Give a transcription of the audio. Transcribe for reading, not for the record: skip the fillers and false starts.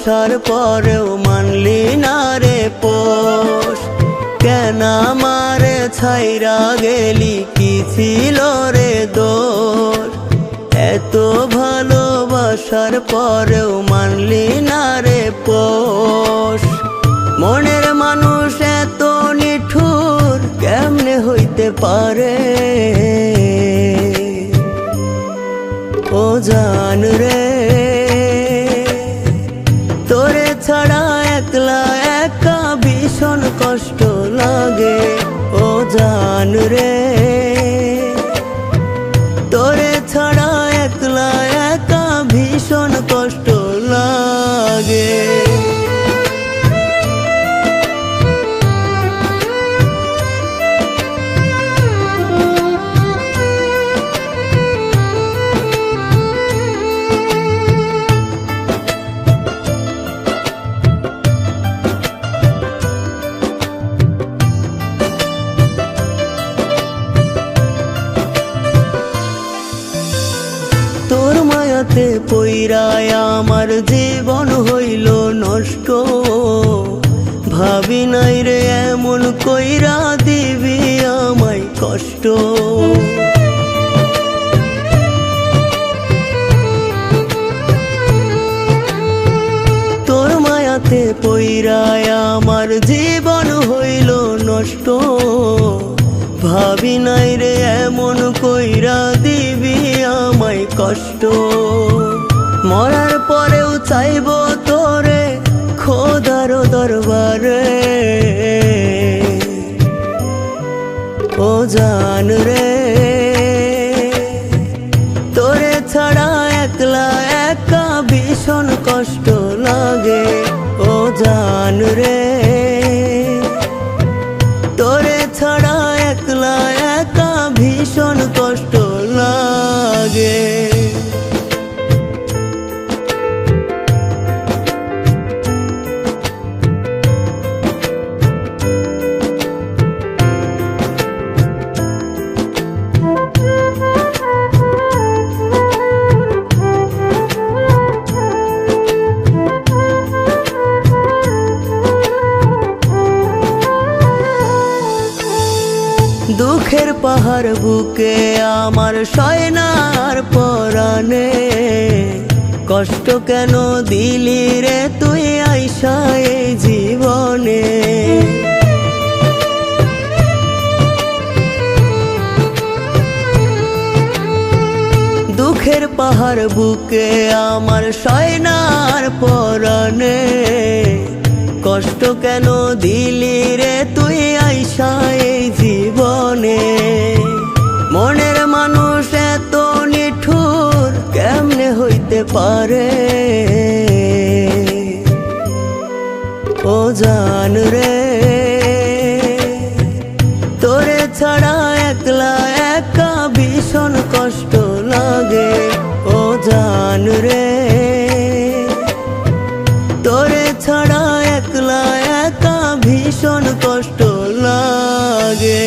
ভালোবাসার পরেও মানলি না রে পোষ। কেন আমারে ছাইরা গেলি, কি ছিল রে দোষ? এত ভালোবাসার পরেও মানলি না রে পোষ। মনের মানুষ এত নিঠুর কেমনে হইতে পারে? ও জান রে, তোরে ছাড়া একলা একা ভীষণ কষ্ট লাগে। ও জান রে, তোরে ছাড়া একলা একা ভীষণ কষ্ট লাগে। তোর মায়াতে পইরায় আমার জীবন হইল নষ্ট। ভাবি নাই রে এমন কইরা দিবি আমায় কষ্ট। তোর মায়াতে পইরায় আমার জীবন হইল নষ্ট। ভাবি নাই রে এমন কইরা দিবি আমায় কষ্ট। মরার পরেও চাইব তোরে খোদার দরবারে। ও জান রে, তোরে ছাড়া একলা একা ভীষণ কষ্ট লাগে। ও জান রে, তোরে ছাড়া একলা একা ভীষণ কষ্ট লাগে। দুঃখের পাহাড় বুকে আমার সয়নার পরাণে। কষ্ট কেন দিলি রে তুই আইসা এই জীবনে? দুঃখের পাহাড় বুকে আমার সয়নার পরাণে। কষ্ট কেন দিলি রে তুই আইসা এই জীবনে? মনের মানুষ এত নিঠুর কেমনে হইতে পারে? ও জান রে, তোরে ছাড়া একলা একা ভীষণ কষ্ট লাগে। ও জান রে, তোরে ছাড়া একলা একা ভীষণ কষ্ট লাগে।